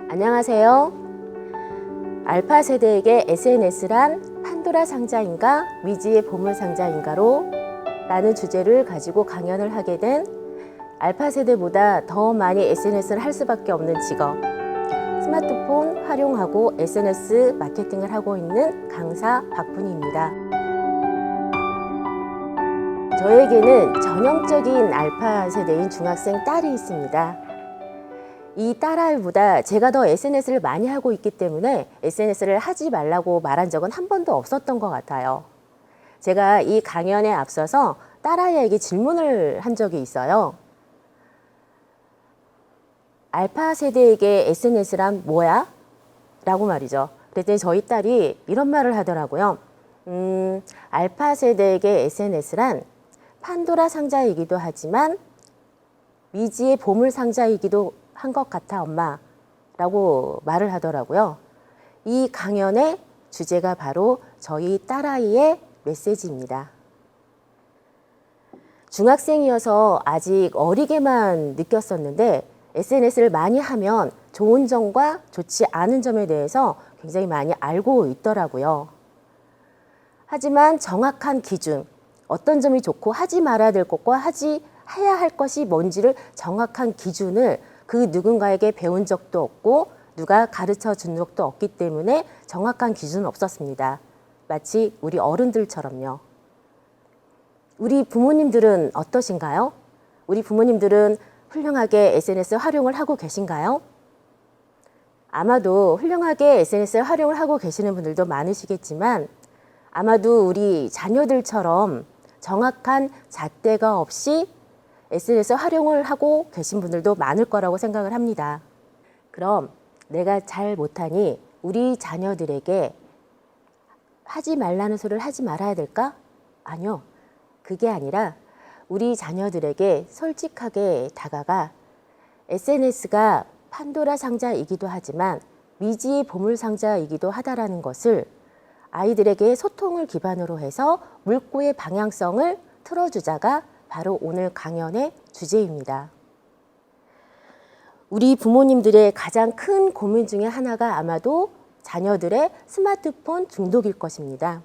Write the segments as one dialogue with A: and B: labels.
A: 안녕하세요. 알파 세대에게 SNS란 판도라 상자인가 미지의 보물 상자인가로 라는 주제를 가지고 강연을 하게 된 알파 세대보다 더 많이 SNS를 할 수밖에 없는 직업, 스마트폰 활용하고 SNS 마케팅을 하고 있는 강사 박분희입니다. 저에게는 전형적인 알파 세대인 중학생 딸이 있습니다. 이 딸아이보다 제가 더 SNS를 많이 하고 있기 때문에 SNS를 하지 말라고 말한 적은 한 번도 없었던 것 같아요. 제가 이 강연에 앞서서 딸아이에게 질문을 한 적이 있어요. 알파 세대에게 SNS란 뭐야? 라고 말이죠. 그랬더니 저희 딸이 이런 말을 하더라고요. 알파 세대에게 SNS란 판도라 상자이기도 하지만 미지의 보물 상자이기도 한 것 같아, 엄마. 라고 말을 하더라고요. 이 강연의 주제가 바로 저희 딸아이의 메시지입니다. 중학생이어서 아직 어리게만 느꼈었는데 SNS를 많이 하면 좋은 점과 좋지 않은 점에 대해서 굉장히 많이 알고 있더라고요. 하지만 정확한 기준, 어떤 점이 좋고 하지 말아야 될 것과 해야 할 것이 뭔지를 정확한 기준을 그 누군가에게 배운 적도 없고 누가 가르쳐 준 적도 없기 때문에 정확한 기준은 없었습니다. 마치 우리 어른들처럼요. 우리 부모님들은 어떠신가요? 우리 부모님들은 훌륭하게 SNS 활용을 하고 계신가요? 아마도 훌륭하게 SNS 활용을 하고 계시는 분들도 많으시겠지만 아마도 우리 자녀들처럼 정확한 잣대가 없이 SNS 활용을 하고 계신 분들도 많을 거라고 생각을 합니다. 그럼 내가 잘 못하니 우리 자녀들에게 하지 말라는 소리를 하지 말아야 될까? 아니요. 그게 아니라 우리 자녀들에게 솔직하게 다가가 SNS가 판도라 상자이기도 하지만 미지의 보물 상자이기도 하다라는 것을 아이들에게 소통을 기반으로 해서 물꼬의 방향성을 틀어주자가 바로 오늘 강연의 주제입니다. 우리 부모님들의 가장 큰 고민 중에 하나가 아마도 자녀들의 스마트폰 중독일 것입니다.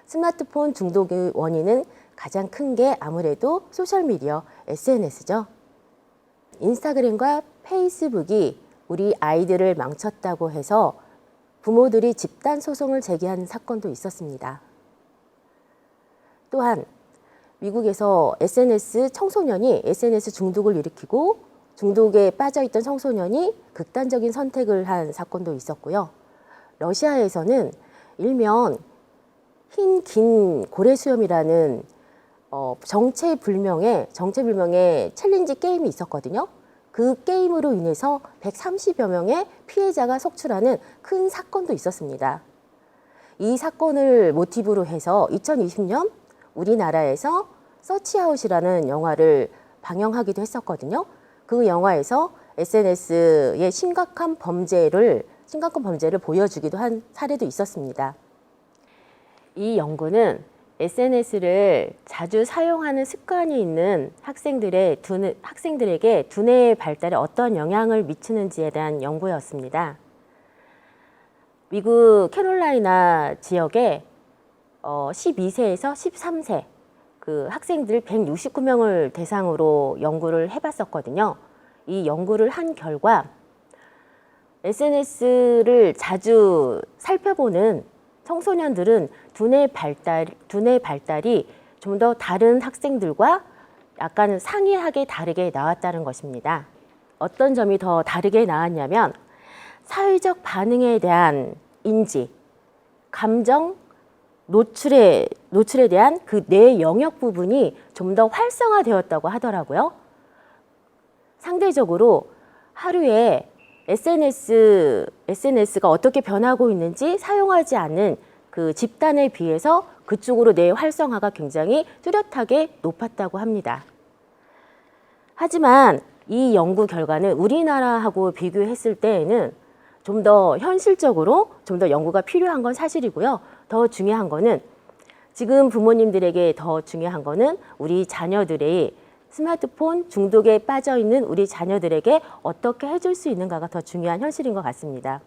A: 스마트폰 중독의 원인은 가장 큰 게 아무래도 소셜미디어, SNS죠. 인스타그램과 페이스북이 우리 아이들을 망쳤다고 해서 부모들이 집단 소송을 제기한 사건도 있었습니다. 또한 미국에서 청소년이 SNS 중독을 일으키고 중독에 빠져있던 청소년이 극단적인 선택을 한 사건도 있었고요. 러시아에서는 일명 흰 긴 고래수염이라는 정체불명의 챌린지 게임이 있었거든요. 그 게임으로 인해서 130여 명의 피해자가 속출하는 큰 사건도 있었습니다. 이 사건을 모티브로 해서 2020년 우리나라에서 서치아웃이라는 영화를 방영하기도 했었거든요. 그 영화에서 SNS의 심각한 범죄를 보여주기도 한 사례도 있었습니다. 이 연구는 SNS를 자주 사용하는 습관이 있는 학생들에게 두뇌의 발달에 어떤 영향을 미치는지에 대한 연구였습니다. 미국 캐롤라이나 지역에 12세에서 13세 그 학생들 169명을 대상으로 연구를 해봤었거든요. 이 연구를 한 결과 SNS를 자주 살펴보는 청소년들은 두뇌 발달이 좀 더 다른 학생들과 약간 상이하게 다르게 나왔다는 것입니다. 어떤 점이 더 다르게 나왔냐면 사회적 반응에 대한 인지, 감정, 노출에 대한 그 뇌 영역 부분이 좀 더 활성화되었다고 하더라고요. 상대적으로 하루에 SNS가 어떻게 변하고 있는지 사용하지 않는 그 집단에 비해서 그쪽으로 뇌 활성화가 굉장히 뚜렷하게 높았다고 합니다. 하지만 이 연구 결과는 우리나라하고 비교했을 때에는 좀 더 현실적으로 좀 더 연구가 필요한 건 사실이고요. 더 중요한 거는 지금 부모님들에게 더 중요한 거는 우리 자녀들의 스마트폰 중독에 빠져 있는 우리 자녀들에게 어떻게 해줄 수 있는가가 더 중요한 현실인 것 같습니다.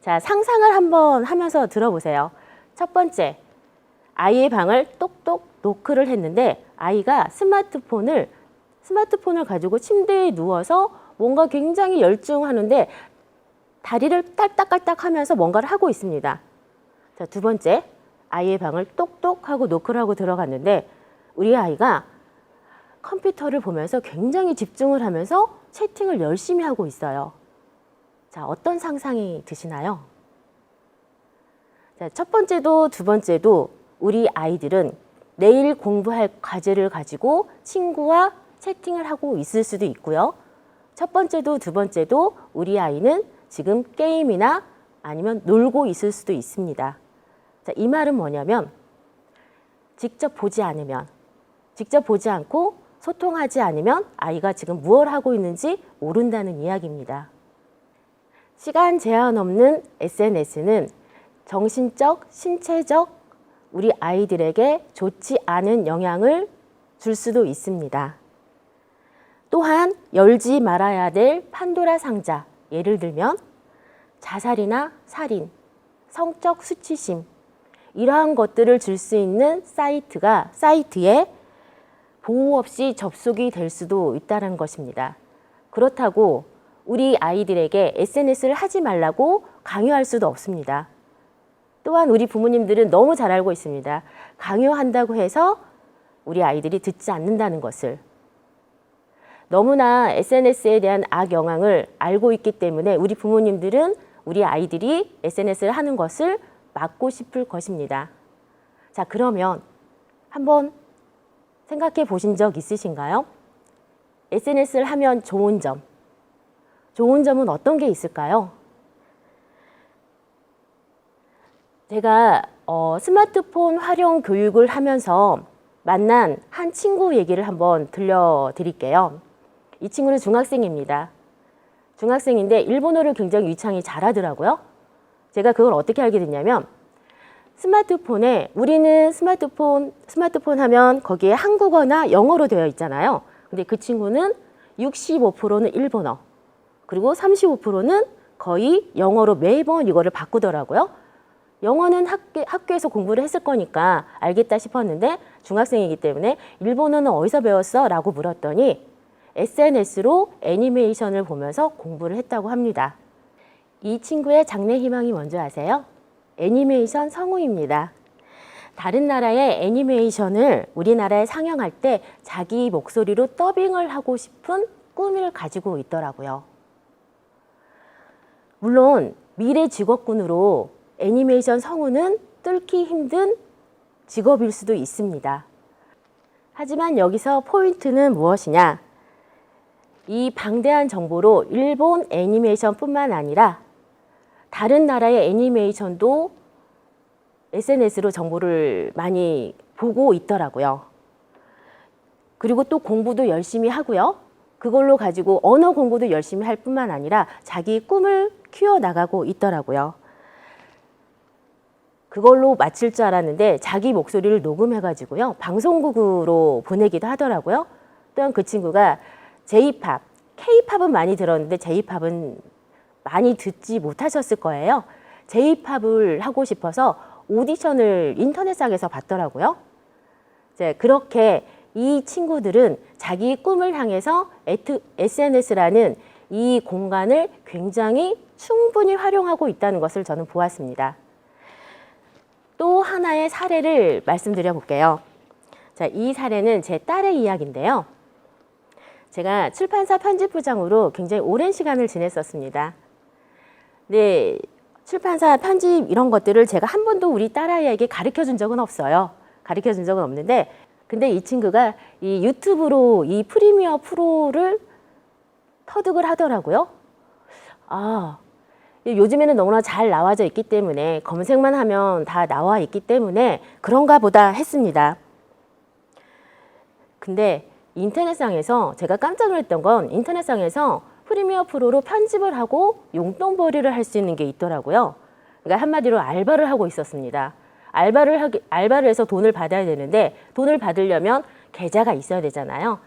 A: 자, 상상을 한번 하면서 들어보세요. 첫 번째, 아이의 방을 똑똑 노크를 했는데 아이가 스마트폰을 가지고 침대에 누워서 뭔가 굉장히 열중하는데 다리를 딸딱딸딱 하면서 뭔가를 하고 있습니다. 자, 두 번째, 아이의 방을 똑똑 하고 노크를 하고 들어갔는데 우리 아이가 컴퓨터를 보면서 굉장히 집중을 하면서 채팅을 열심히 하고 있어요. 자, 어떤 상상이 드시나요? 자, 첫 번째도 두 번째도 우리 아이들은 내일 공부할 과제를 가지고 친구와 채팅을 하고 있을 수도 있고요. 첫 번째도 두 번째도 우리 아이는 지금 게임이나 아니면 놀고 있을 수도 있습니다. 자, 이 말은 뭐냐면 직접 보지 않고 소통하지 않으면 아이가 지금 무엇을 하고 있는지 모른다는 이야기입니다. 시간 제한 없는 SNS는 정신적, 신체적 우리 아이들에게 좋지 않은 영향을 줄 수도 있습니다. 또한 열지 말아야 될 판도라 상자, 예를 들면 자살이나 살인, 성적 수치심 이러한 것들을 줄 수 있는 사이트에 보호 없이 접속이 될 수도 있다는 것입니다. 그렇다고 우리 아이들에게 SNS를 하지 말라고 강요할 수도 없습니다. 또한 우리 부모님들은 너무 잘 알고 있습니다. 강요한다고 해서 우리 아이들이 듣지 않는다는 것을. 너무나 SNS에 대한 악영향을 알고 있기 때문에 우리 부모님들은 우리 아이들이 SNS를 하는 것을 막고 싶을 것입니다. 자, 그러면 한번 생각해 보신 적 있으신가요? SNS를 하면 좋은 점은 어떤 게 있을까요? 제가 스마트폰 활용 교육을 하면서 만난 한 친구 얘기를 한번 들려드릴게요. 이 친구는 중학생입니다. 중학생인데 일본어를 굉장히 유창히 잘하더라고요. 제가 그걸 어떻게 알게 됐냐면 우리는 스마트폰 하면 거기에 한국어나 영어로 되어 있잖아요. 근데 그 친구는 65%는 일본어, 그리고 35%는 거의 영어로 매번 이거를 바꾸더라고요. 영어는 학교에서 공부를 했을 거니까 알겠다 싶었는데 중학생이기 때문에 일본어는 어디서 배웠어? 라고 물었더니 SNS로 애니메이션을 보면서 공부를 했다고 합니다. 이 친구의 장래 희망이 뭔지 아세요? 애니메이션 성우입니다. 다른 나라의 애니메이션을 우리나라에 상영할 때 자기 목소리로 더빙을 하고 싶은 꿈을 가지고 있더라고요. 물론 미래 직업군으로 애니메이션 성우는 뚫기 힘든 직업일 수도 있습니다. 하지만 여기서 포인트는 무엇이냐? 이 방대한 정보로 일본 애니메이션뿐만 아니라 다른 나라의 애니메이션도 SNS로 정보를 많이 보고 있더라고요. 그리고 또 공부도 열심히 하고요. 그걸로 가지고 언어 공부도 열심히 할 뿐만 아니라 자기 꿈을 키워나가고 있더라고요. 그걸로 마칠 줄 알았는데 자기 목소리를 녹음해가지고요. 방송국으로 보내기도 하더라고요. 또한 그 친구가 J-팝, K-팝은 많이 들었는데 J-팝은 많이 듣지 못하셨을 거예요. J-팝을 하고 싶어서 오디션을 인터넷상에서 봤더라고요. 이제 그렇게 이 친구들은 자기 꿈을 향해서 SNS라는 이 공간을 굉장히 충분히 활용하고 있다는 것을 저는 보았습니다. 또 하나의 사례를 말씀드려 볼게요. 자, 이 사례는 제 딸의 이야기인데요. 제가 출판사 편집부장으로 굉장히 오랜 시간을 지냈었습니다. 네, 출판사 편집 이런 것들을 제가 한 번도 우리 딸아이에게 가르쳐 준 적은 없어요. 가르쳐 준 적은 없는데, 근데 이 친구가 이 유튜브로 이 프리미어 프로를 터득을 하더라고요. 요즘에는 너무나 잘 나와져 있기 때문에 검색만 하면 다 나와 있기 때문에 그런가 보다 했습니다. 근데 인터넷상에서 제가 깜짝 놀랐던 건 인터넷상에서 프리미어 프로로 편집을 하고 용돈벌이를 할 수 있는 게 있더라고요. 그러니까 한마디로 알바를 하고 있었습니다. 알바를 해서 돈을 받아야 되는데 돈을 받으려면 계좌가 있어야 되잖아요.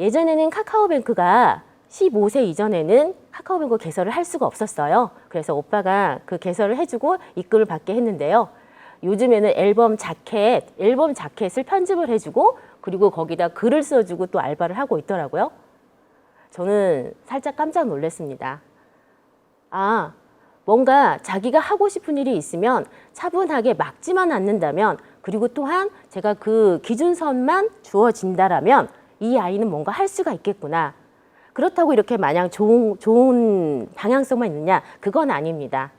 A: 예전에는 카카오뱅크가 15세 이전에는 카카오뱅크 개설을 할 수가 없었어요. 그래서 오빠가 그 개설을 해주고 입금을 받게 했는데요. 요즘에는 앨범 자켓을 편집을 해주고 그리고 거기다 글을 써주고 또 알바를 하고 있더라고요. 저는 살짝 깜짝 놀랐습니다. 아, 뭔가 자기가 하고 싶은 일이 있으면 차분하게 막지만 않는다면 그리고 또한 제가 그 기준선만 주어진다라면 이 아이는 뭔가 할 수가 있겠구나. 그렇다고 이렇게 마냥 좋은 방향성만 있느냐? 그건 아닙니다.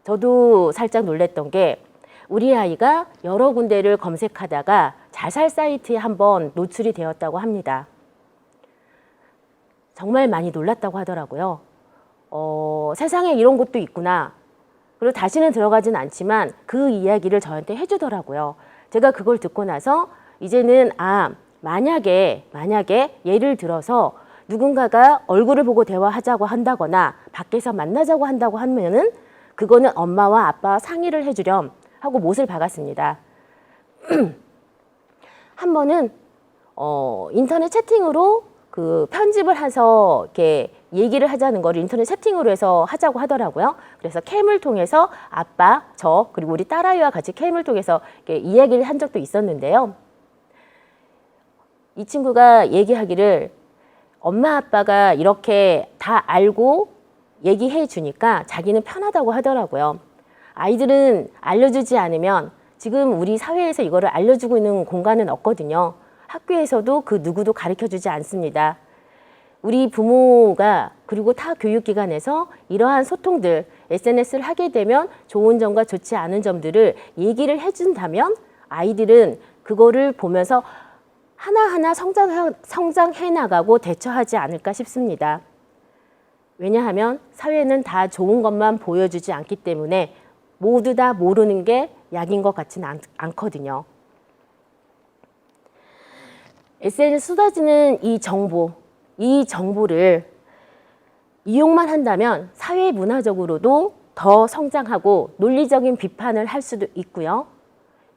A: 저도 살짝 놀랬던 게 우리 아이가 여러 군데를 검색하다가 자살 사이트에 한번 노출이 되었다고 합니다. 정말 많이 놀랐다고 하더라고요. 세상에 이런 곳도 있구나. 그리고 다시는 들어가진 않지만 그 이야기를 저한테 해주더라고요. 제가 그걸 듣고 나서 이제는 만약에 예를 들어서 누군가가 얼굴을 보고 대화하자고 한다거나 밖에서 만나자고 한다고 하면은 그거는 엄마와 아빠와 상의를 해주렴 하고 못을 박았습니다. 한 번은 인터넷 채팅으로 그 편집을 해서 이렇게 얘기를 하자는 거를 인터넷 채팅으로 해서 하자고 하더라고요. 그래서 캠을 통해서 아빠, 저 그리고 우리 딸아이와 같이 캠을 통해서 이렇게 이야기를 한 적도 있었는데요. 이 친구가 얘기하기를 엄마 아빠가 이렇게 다 알고 얘기해 주니까 자기는 편하다고 하더라고요. 아이들은 알려주지 않으면 지금 우리 사회에서 이거를 알려주고 있는 공간은 없거든요. 학교에서도 그 누구도 가르쳐주지 않습니다. 우리 부모가 그리고 타 교육기관에서 이러한 소통들, SNS를 하게 되면 좋은 점과 좋지 않은 점들을 얘기를 해준다면 아이들은 그거를 보면서 하나하나 성장해 나가고 대처하지 않을까 싶습니다. 왜냐하면 사회는 다 좋은 것만 보여주지 않기 때문에 모두 다 모르는 게 약인 것 같지는 않거든요. SNS 쏟아지는 이 정보를 이용만 한다면 사회 문화적으로도 더 성장하고 논리적인 비판을 할 수도 있고요.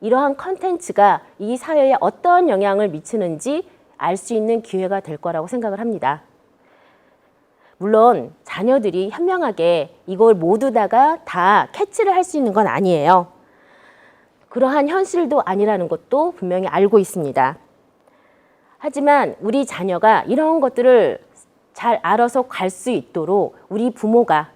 A: 이러한 컨텐츠가 이 사회에 어떤 영향을 미치는지 알 수 있는 기회가 될 거라고 생각을 합니다. 물론 자녀들이 현명하게 이걸 모두 다 캐치를 할 수 있는 건 아니에요. 그러한 현실도 아니라는 것도 분명히 알고 있습니다. 하지만 우리 자녀가 이런 것들을 잘 알아서 갈 수 있도록 우리 부모가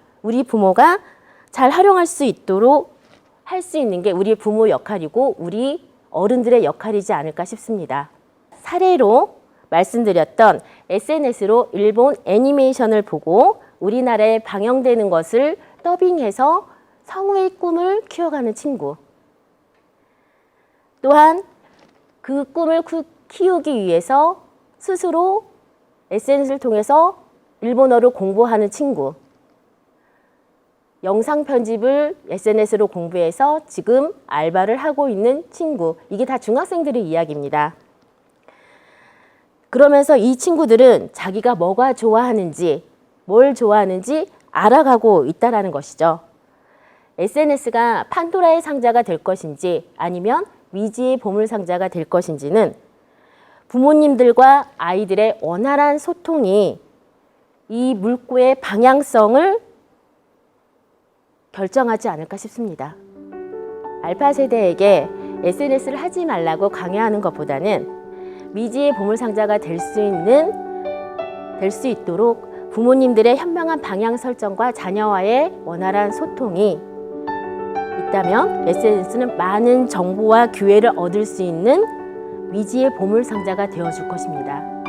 A: 잘 활용할 수 있도록 할 수 있는 게 우리 부모 역할이고 우리 어른들의 역할이지 않을까 싶습니다. 사례로 말씀드렸던 SNS로 일본 애니메이션을 보고 우리나라에 방영되는 것을 더빙해서 성우의 꿈을 키워가는 친구. 또한 그 꿈을 키우기 위해서 스스로 SNS를 통해서 일본어를 공부하는 친구. 영상 편집을 SNS로 공부해서 지금 알바를 하고 있는 친구. 이게 다 중학생들의 이야기입니다. 그러면서 이 친구들은 자기가 뭐가 좋아하는지, 뭘 좋아하는지 알아가고 있다는 것이죠. SNS가 판도라의 상자가 될 것인지 아니면 미지의 보물상자가 될 것인지는 부모님들과 아이들의 원활한 소통이 이 물고의 방향성을 결정하지 않을까 싶습니다. 알파 세대에게 SNS를 하지 말라고 강요하는 것보다는 미지의 보물상자가 될 수 있도록 부모님들의 현명한 방향 설정과 자녀와의 원활한 소통이 있다면 SNS는 많은 정보와 기회를 얻을 수 있는 미지의 보물상자가 되어줄 것입니다.